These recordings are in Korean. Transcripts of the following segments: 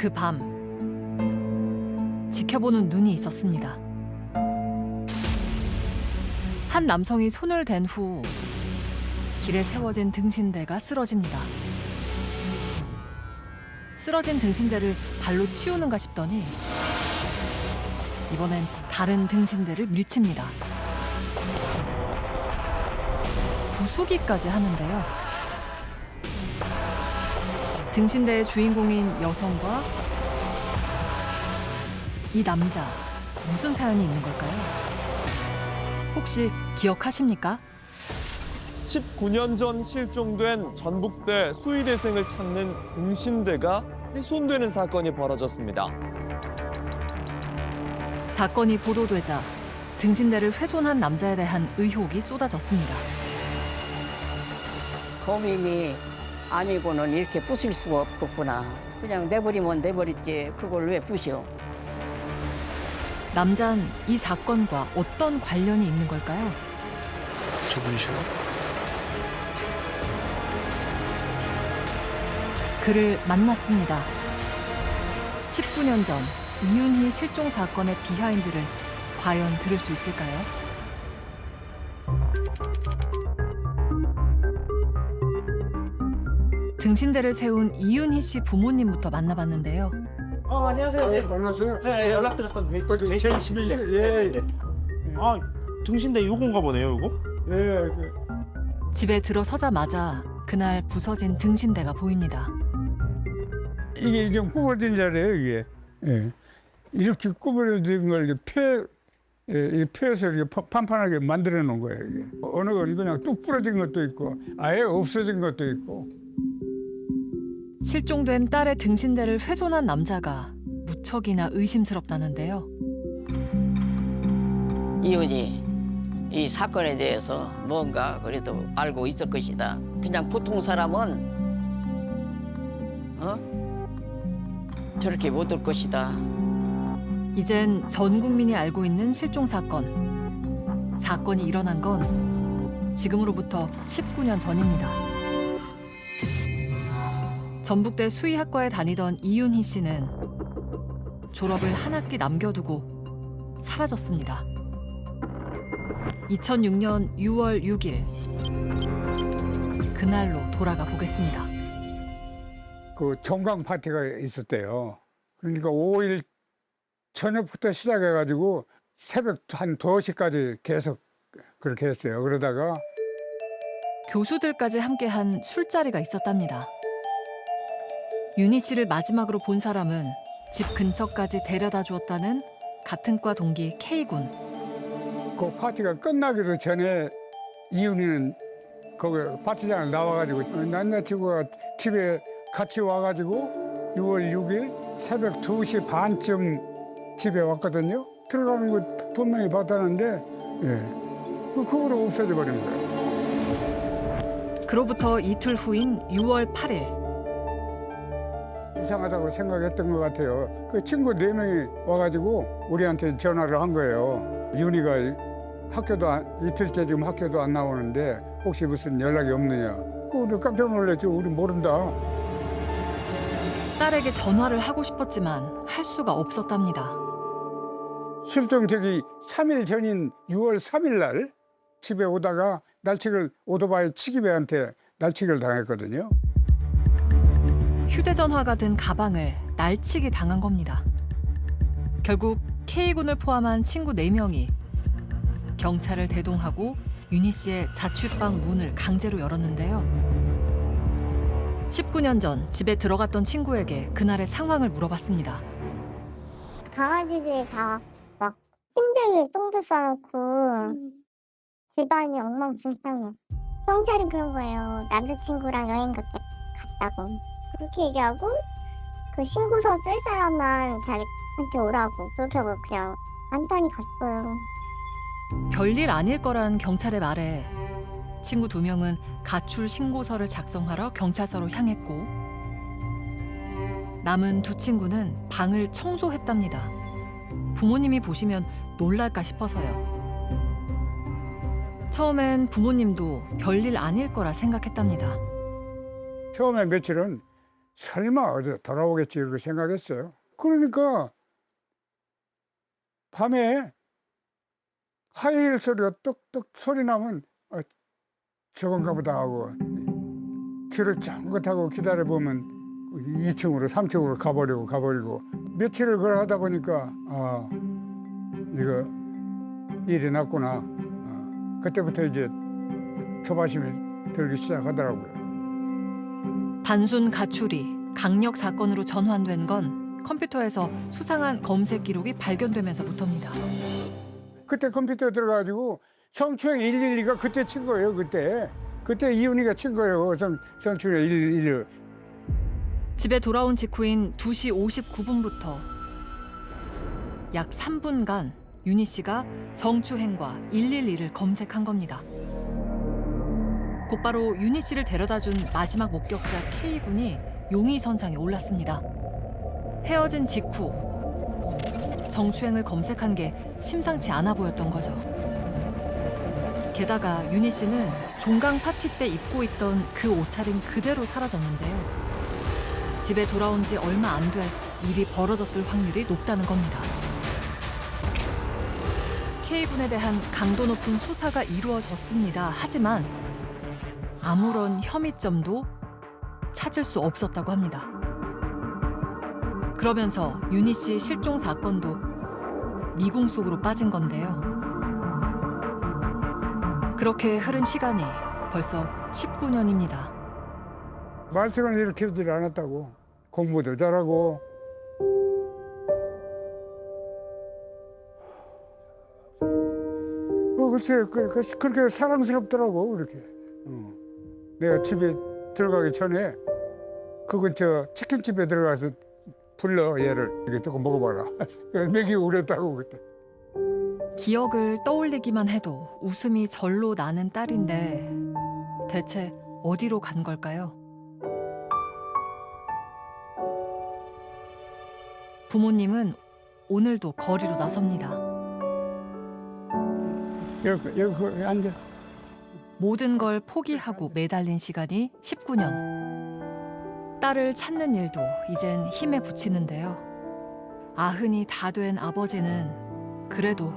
그 밤 지켜보는 눈이 있었습니다. 한 남성이 손을 댄 후 길에 세워진 등신대가 쓰러집니다. 쓰러진 등신대를 발로 치우는가 싶더니 이번엔 다른 등신대를 밀칩니다. 부수기까지 하는데요. 등신대의 주인공인 여성과 이 남자, 무슨 사연이 있는 걸까요? 혹시 기억하십니까? 19년 전 실종된 전북대 수의대생을 찾는 등신대가 훼손되는 사건이 벌어졌습니다. 사건이 보도되자 등신대를 훼손한 남자에 대한 의혹이 쏟아졌습니다. 범인이 아니고는 이렇게 부술 수가 없겠구나. 그냥 내버리면 내버렸지. 그걸 왜 부셔? 남자는 이 사건과 어떤 관련이 있는 걸까요? 저분이시요? 그를 만났습니다. 19년 전 이윤희 실종 사건의 비하인드를 과연 들을 수 있을까요? 등신대를 세운 이윤희 씨 부모님부터 만나봤는데요. 안녕하세요. 네, 만났어요? 네, 연락 드렸었는데. 2011년. 예, 예. 아, 등신대 요건가 보네요, 요거? 예, 집에 들어서자마자 그날 부서진 등신대가 보입니다. 이게 좀 구부러진 자리예요, 이게. 예. 이렇게 구부러진 걸 펴서 이렇게 판판하게 만들어 놓은 거예요, 이게. 어느 건 그냥 뚝 부러진 것도 있고, 아예 없어진 것도 있고. 실종된 딸의 등신대를 훼손한 남자가 무척이나 의심스럽다는데요. 이윤이 이 사건에 대해서 뭔가 그래도 알고 있을 것이다. 그냥 보통 사람은 저렇게 못 올 것이다. 이젠 전 국민이 알고 있는 실종 사건. 사건이 일어난 건 지금으로부터 19년 전입니다. 전북대 수의학과에 다니던 이윤희 씨는 졸업을 한 학기 남겨두고 사라졌습니다. 2006년 6월 6일 그날로 돌아가 보겠습니다. 그 종강 파티가 있었대요. 그러니까 5일 저녁부터 시작해가지고 새벽 한 2시까지 계속 그렇게 했어요. 그러다가 교수들까지 함께한 술자리가 있었답니다. 윤희 씨를 마지막으로 본 사람은 집 근처까지 데려다 주었다는 같은 과 동기 K군. 그 파티가 끝나기도 전에 이윤이는 거기 파티장을 나와가지고 남자친구가 집에 같이 와가지고 6월 6일 새벽 2시 반쯤 집에 왔거든요. 들어가는 거 분명히 봤다는데 그거로 없어져 버린 거예요. 그로부터 이틀 후인 6월 8일 이상하다고 생각했던 것 같아요. 그 친구 4명이 와가지고 우리한테 전화를 한 거예요. 윤희가 이틀째 지금 학교도 안 나오는데 혹시 무슨 연락이 없느냐. 우리 깜짝 놀랐죠. 우리 모른다. 딸에게 전화를 하고 싶었지만 할 수가 없었답니다. 실종되기 3일 전인 6월 3일 날 집에 오다가 오토바이 치기배한테 날치기를 당했거든요. 휴대전화가 든 가방을 날치기 당한 겁니다. 결국 K군을 포함한 친구 4명이 경찰을 대동하고 윤희 씨의 자취방 문을 강제로 열었는데요. 19년 전 집에 들어갔던 친구에게 그날의 상황을 물어봤습니다. 강아지들이 다 막 침대 위에 똥도 싸놓고 집안이 엉망진창이야. 경찰은 그런 거예요. 남자친구랑 여행 갔다고. 그렇게 얘기하고 그 신고서 쓸 사람만 자기한테 오라고. 그렇게 하고 그냥 간단히 갔어요. 별일 아닐 거란 경찰의 말에 친구 2명은 가출 신고서를 작성하러 경찰서로 향했고 남은 2 친구는 방을 청소했답니다. 부모님이 보시면 놀랄까 싶어서요. 처음엔 부모님도 별일 아닐 거라 생각했답니다. 처음에 며칠은 설마 어디 돌아오겠지 이렇게 생각했어요. 그러니까 밤에 하이힐 소리가 뚝뚝 소리 나면 저건가 보다 하고 길을 쫑긋하고 기다려보면 2층으로 3층으로 가버리고 며칠을 그걸 하다 보니까 이거 일이 났구나. 그때부터 이제 조바심이 들기 시작하더라고요. 단순 가출이 강력 사건으로 전환된 건 컴퓨터에서 수상한 검색 기록이 발견되면서부터입니다. 그때 컴퓨터에 들어가지고 성추행 112가 그때 친 거예요. 그때 이윤희가 친 거예요. 성추행 112. 집에 돌아온 직후인 2시 59분부터 약 3분간 윤희 씨가 성추행과 112를 검색한 겁니다. 곧바로 윤희 씨를 데려다준 마지막 목격자 K군이 용의선상에 올랐습니다. 헤어진 직후 성추행을 검색한 게 심상치 않아 보였던 거죠. 게다가 윤희 씨는 종강 파티 때 입고 있던 그 옷차림 그대로 사라졌는데요. 집에 돌아온 지 얼마 안 돼 일이 벌어졌을 확률이 높다는 겁니다. K군에 대한 강도 높은 수사가 이루어졌습니다. 하지만 아무런 혐의점도 찾을 수 없었다고 합니다. 그러면서 윤희 씨 실종 사건도 미궁 속으로 빠진 건데요. 그렇게 흐른 시간이 벌써 19년입니다. 말썽을 일으키질 않았다고. 공부도 잘하고. 글쎄, 그렇게 사랑스럽더라고, 그렇게. 내가 집에 들어가기 전에 그 근처 치킨집에 들어가서 불러, 얘를. 이렇게 조금 먹어봐라. 먹이고 그랬다고, 그때. 기억을 떠올리기만 해도 웃음이 절로 나는 딸인데 대체 어디로 간 걸까요? 부모님은 오늘도 거리로 나섭니다. 여기 앉아. 모든 걸 포기하고 매달린 시간이 19년. 딸을 찾는 일도 이젠 힘에 부치는데요. 아흔이 다 된 아버지는 그래도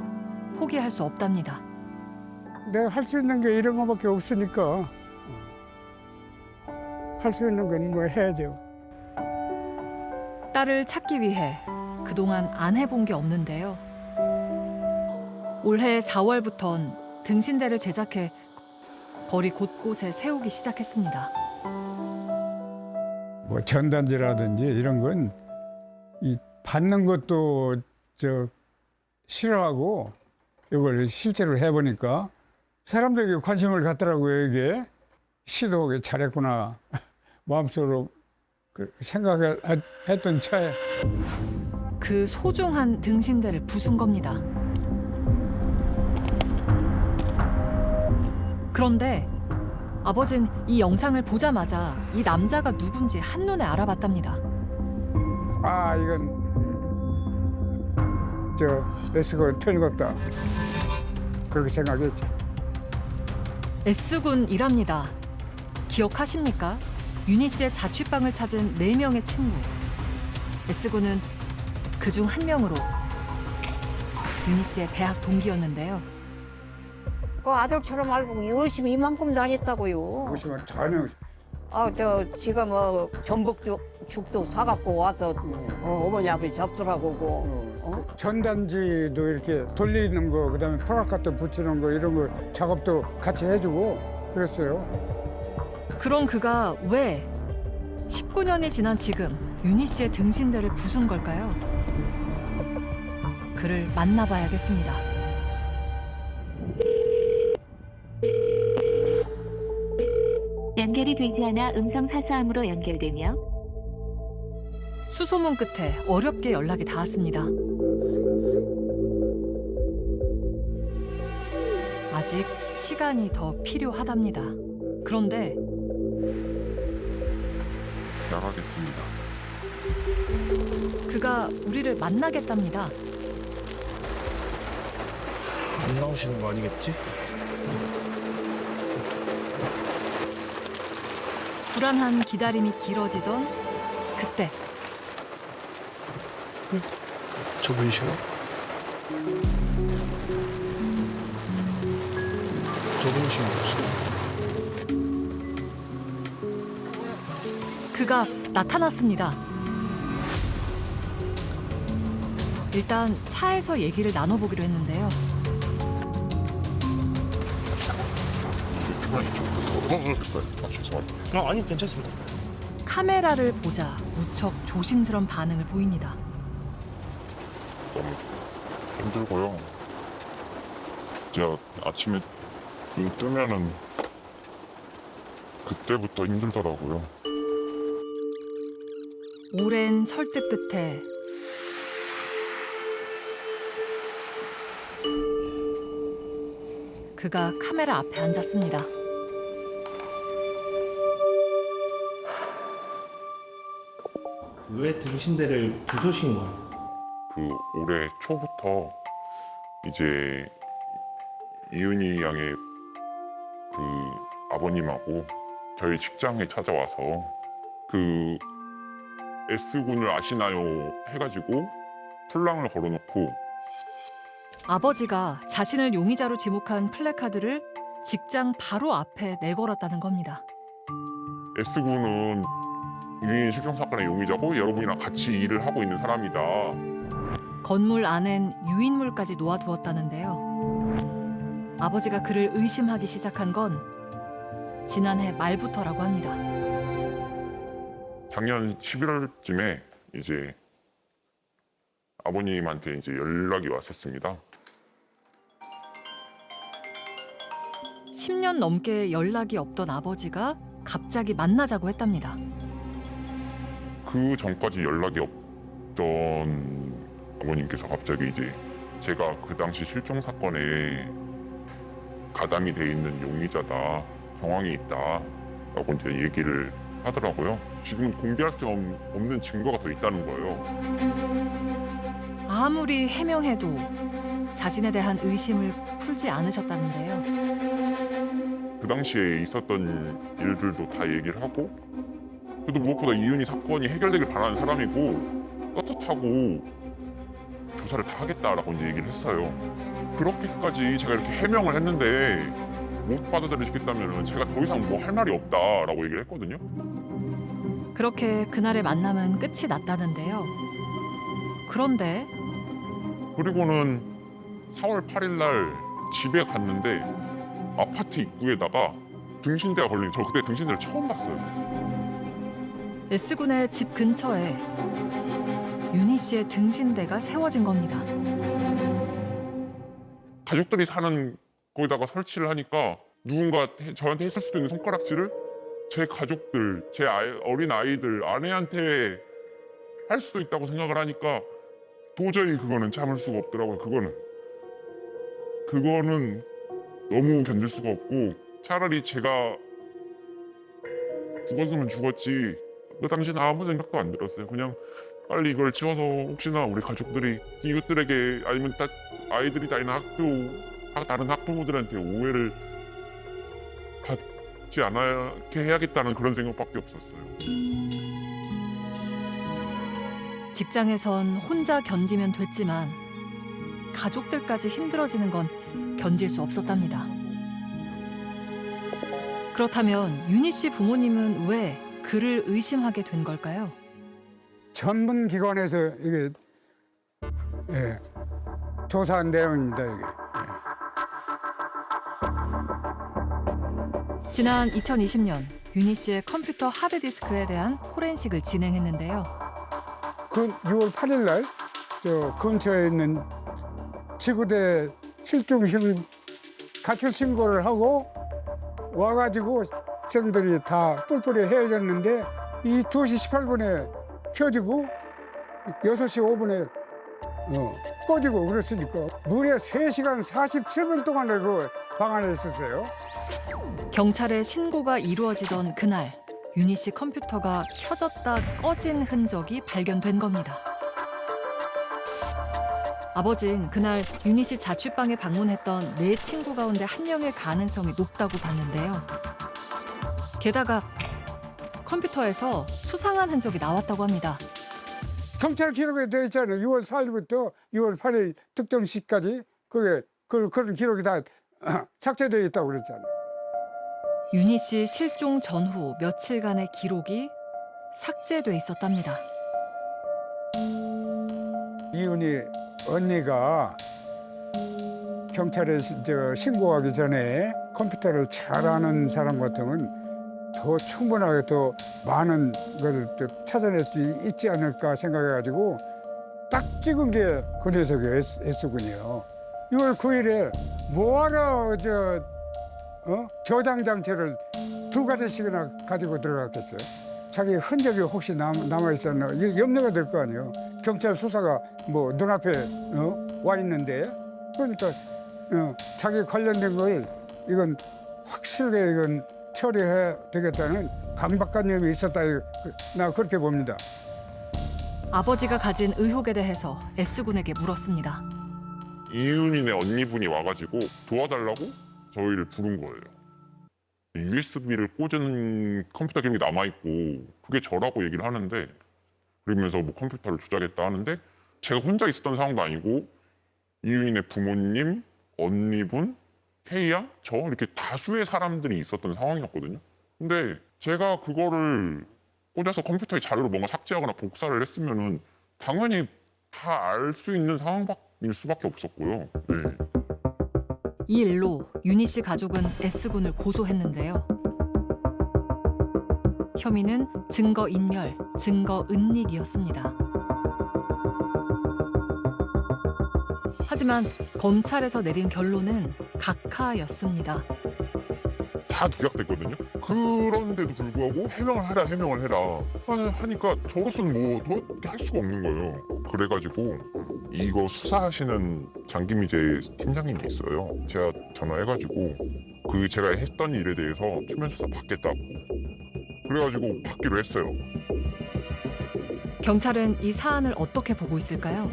포기할 수 없답니다. 내가 할 수 있는 게 이런 거밖에 없으니까 할 수 있는 건 뭐 해야죠. 딸을 찾기 위해 그동안 안 해본 게 없는데요. 올해 4월부턴 등신대를 제작해 거리 곳곳에 세우기 시작했습니다. 뭐 전단지라든지 이런 건 이 받는 것도 싫어하고 이걸 실제로 해보니까 사람들에게 관심을 갖더라고요. 이게 시도하기 잘했구나 마음속으로 생각했던 차에 그 소중한 등신대를 부순 겁니다. 그런데 아버진 이 영상을 보자마자 이 남자가 누군지 한눈에 알아봤답니다. 이건 S군 틀림없다 그렇게 생각했지. S군이랍니다. 기억하십니까? 윤희 씨의 자취방을 찾은 4명의 친구. S군은 그중 한 명으로 윤희 씨의 대학 동기였는데요. 그 아들처럼 알고 열심히 이만큼도 안 했다고요. 보시면 전혀 지가 뭐 전복죽도 사갖고 와서 어머니 아버지 잡수라고 오고. 전단지도 이렇게 돌리는 거, 그다음에 프라카트 붙이는 거 이런 거 작업도 같이 해주고 그랬어요. 그럼 그가 왜 19년이 지난 지금 윤희 씨의 등신대를 부순 걸까요? 그를 만나봐야겠습니다. 연결이 되지 않아 음성 사서함으로 연결되며 수소문 끝에 어렵게 연락이 닿았습니다. 아직 시간이 더 필요하답니다. 그런데 나가겠습니다. 그가 우리를 만나겠답니다. 안 나오시는 거 아니겠지? 불안한 기다림이 길어지던 그때 저분 싫어? 저분 싫어 없어. 그가 나타났습니다. 일단 차에서 얘기를 나눠보기로 했는데요. 죄송합니다. 아니 괜찮습니다. 카메라를 보자 무척 조심스런 반응을 보입니다. 너무 힘들고요. 제가 아침에 눈 뜨면은 그때부터 힘들더라고요. 오랜 설득 끝에 그가 카메라 앞에 앉았습니다. 왜 등신대를 부수신 거예요? 그 올해 초부터 이제 이은희 양의 그 아버님하고 저희 직장에 찾아와서 그 S군을 아시나요? 해가지고 풀랑을 걸어놓고 아버지가 자신을 용의자로 지목한 플래카드를 직장 바로 앞에 내걸었다는 겁니다. S군은 유인 실종 사건의 용의자고 여러분이랑 같이 일을 하고 있는 사람이다. 건물 안엔 유인물까지 놓아두었다는데요. 아버지가 그를 의심하기 시작한 건 지난해 말부터라고 합니다. 작년 11월쯤에 이제 아버님한테 이제 연락이 왔었습니다. 10년 넘게 연락이 없던 아버지가 갑자기 만나자고 했답니다. 그 전까지 연락이 없던 아버님께서 갑자기 이제 제가 그 당시 실종 사건에 가담이 돼 있는 용의자다, 정황이 있다라고 이제 얘기를 하더라고요. 지금 공개할 수 없는 증거가 더 있다는 거예요. 아무리 해명해도 자신에 대한 의심을 풀지 않으셨다는데요. 그 당시에 있었던 일들도 다 얘기를 하고, 그래도 무엇보다 이은희 사건이 해결되길 바라는 사람이고 떳떳하고 조사를 다 하겠다라고 이제 얘기를 했어요. 그렇게까지 제가 이렇게 해명을 했는데 못 받아들이시겠다면 제가 더 이상 뭐 할 말이 없다라고 얘기를 했거든요. 그렇게 그날의 만남은 끝이 났다는데요. 그런데 그리고는 4월 8일 날 집에 갔는데 아파트 입구에다가 등신대가 걸린, 저 그때 등신대를 처음 봤어요. S군의 집 근처에 윤희 씨의 등신대가 세워진 겁니다. 가족들이 사는 거기다가 설치를 하니까 누군가 저한테 했을 수도 있는 손가락질을 제 가족들, 제 어린 아이들, 아내한테 할 수도 있다고 생각을 하니까 도저히 그거는 참을 수가 없더라고요. 그거는 너무 견딜 수가 없고, 차라리 제가 죽었으면 죽었지 그 당시에는 아무 생각도 안 들었어요. 그냥 빨리 이걸 지워서 혹시나 우리 가족들이 이웃들에게 아니면 아이들이 다니는 다른 학부모들한테 오해를 받지 않게 해야겠다는 그런 생각밖에 없었어요. 직장에선 혼자 견디면 됐지만 가족들까지 힘들어지는 건 견딜 수 없었답니다. 그렇다면 윤희 씨 부모님은 왜 그를 의심하게 된 걸까요? 전문 기관에서 이게 조사한 내용입니다. 이게. 지난 2020년 윤희 씨의 컴퓨터 하드디스크에 대한 포렌식을 진행했는데요. 그 6월 8일 날 저 근처에 있는 지구대 실종실 가출 신고를 하고 와가지고 학생들이 다 뿔뿔이 헤어졌는데 이 2시 18분에 켜지고 6시 5분에 꺼지고 그랬으니까 무려 3시간 47분 동안을 그 방 안에 있었어요. 경찰에 신고가 이루어지던 그날 윤희 씨 컴퓨터가 켜졌다 꺼진 흔적이 발견된 겁니다. 아버진 그날 윤희 씨 자취방에 방문했던 4친구 가운데 한 명일 가능성이 높다고 봤는데요. 게다가 컴퓨터에서 수상한 흔적이 나왔다고 합니다. 경찰 기록에 되어 있잖아요. 6월 4일부터 6월 8일 특정 시까지 그런 기록이 다 삭제되어 있다고 그랬잖아요. 윤희 씨 실종 전후 며칠간의 기록이 삭제돼 있었답니다. 이윤희 언니가 경찰에 신고하기 전에 컴퓨터를 잘 아는 사람 같으면 더 충분하게 또 많은 걸 또 찾아낼 수 있지 않을까 생각해가지고 딱 찍은 게 그 녀석의 S군이요. 6월 9일에 뭐하러 저장 장치를 2가지씩이나 가지고 들어갔겠어요. 자기 흔적이 혹시 남아있었나 염려가 될 거 아니에요. 경찰 수사가 뭐 눈앞에 와 있는데 그러니까 자기 관련된 걸 이건 확실하게 이건 처리해야 되겠다는 강박관념이 있었다. 나 그렇게 봅니다. 아버지가 가진 의혹에 대해서 S군에게 물었습니다. 이윤이네 언니분이 와가지고 도와달라고 저희를 부른 거예요. USB를 꽂은 컴퓨터 기록이 남아있고 그게 저라고 얘기를 하는데 그러면서 뭐 컴퓨터를 조작했다 하는데 제가 혼자 있었던 상황도 아니고 이윤이네 부모님, 언니분, K양, 저 이렇게 다수의 사람들이 있었던 상황이었거든요. 근데 제가 그거를 꽂아서 컴퓨터의 자료를 뭔가 삭제하거나 복사를 했으면은 당연히 다 알 수 있는 상황일 수밖에 없었고요. 네. 이 일로 윤희 씨 가족은 S군을 고소했는데요. 혐의는 증거 인멸, 증거 은닉이었습니다. 하지만 검찰에서 내린 결론은 각하였습니다. 다 기각됐거든요. 그런데도 불구하고 해명을 해라 하니까 저로서는 뭐 할 수가 없는 거예요. 그래가지고 이거 수사하시는 장기미제 팀장님이 있어요. 제가 전화해가지고 제가 했던 일에 대해서 추면 수사 받겠다고 그래가지고 받기로 했어요. 경찰은 이 사안을 어떻게 보고 있을까요?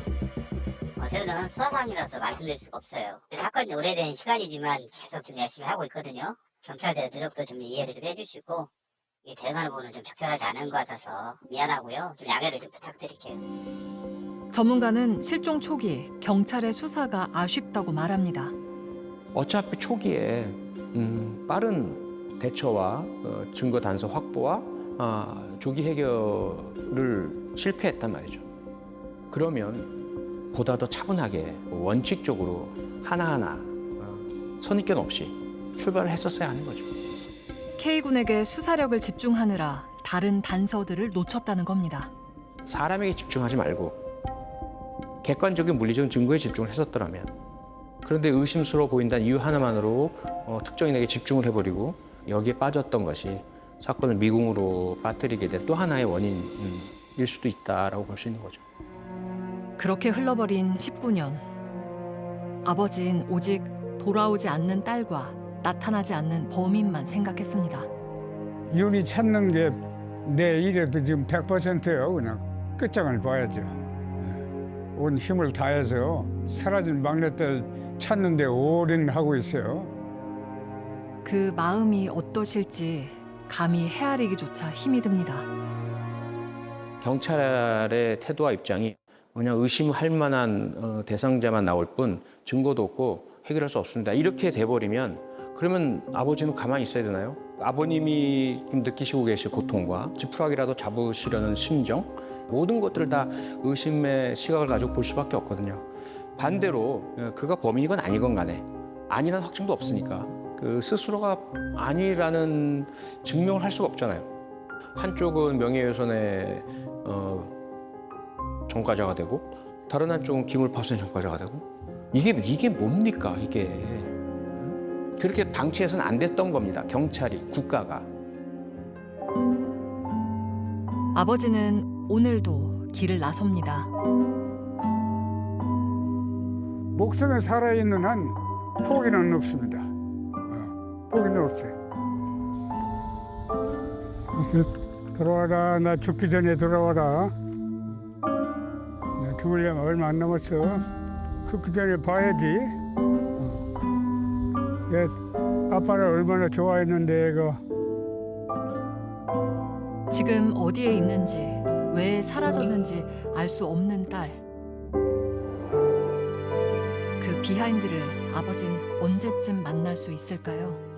저희는 수사상이라서 말씀드릴 수가 없어요. 사건이 오래된 시간이지만 계속 좀 열심히 하고 있거든요. 경찰들의 노력도 좀 이해를 좀 해주시고 이 대응하는 부분은 좀 적절하지 않은 것 같아서 미안하고요. 좀 양해를 좀 부탁드릴게요. 전문가는 실종 초기 경찰의 수사가 아쉽다고 말합니다. 어차피 초기에 빠른 대처와 증거 단서 확보와 조기 해결을 실패했단 말이죠. 그러면 보다 더 차분하게 원칙적으로 하나하나 선입견 없이 출발을 했었어야 하는 거죠. K군에게 수사력을 집중하느라 다른 단서들을 놓쳤다는 겁니다. 사람에게 집중하지 말고 객관적인 물리적인 증거에 집중을 했었더라면 그런데 의심스러워 보인다는 이유 하나만으로 특정인에게 집중을 해버리고 여기에 빠졌던 것이 사건을 미궁으로 빠뜨리게 된 또 하나의 원인일 수도 있다라고 볼 수 있는 거죠. 그렇게 흘러버린 19년. 아버지는 오직 돌아오지 않는 딸과 나타나지 않는 범인만 생각했습니다. 이윤이 찾는 게 내 일에 지금 100%예요. 그냥 끝장을 봐야죠. 온 힘을 다해서 사라진 막내딸 찾는 데 올인하고 있어요. 그 마음이 어떠실지 감히 헤아리기조차 힘이 듭니다. 경찰의 태도와 입장이 그냥 의심할 만한 대상자만 나올 뿐 증거도 없고 해결할 수 없습니다. 이렇게 돼버리면 그러면 아버지는 가만히 있어야 되나요? 아버님이 느끼시고 계실 고통과 지푸라기라도 잡으시려는 심정 모든 것들을 다 의심의 시각을 가지고 볼 수밖에 없거든요. 반대로 그가 범인이건 아니건 간에 아니라는 확증도 없으니까 그 스스로가 아니라는 증명을 할 수가 없잖아요. 한쪽은 명예훼손의 전과자가 되고 다른 한쪽은 기물파손의 전과자가 되고 이게 뭡니까 이게. 그렇게 방치해서는 안 됐던 겁니다. 경찰이, 국가가. 아버지는 오늘도 길을 나섭니다. 목숨에 살아있는 한 포기는 없습니다. 포기는 없어요. 돌아와라. 나 죽기 전에 돌아와라. 나 죽으려면 얼마 안 남았어. 그 전에 봐야지. 아빠를 얼마나 좋아했는데 이거. 지금 어디에 있는지, 왜 사라졌는지 알 수 없는 딸. 그 비하인드를 아버진 언제쯤 만날 수 있을까요?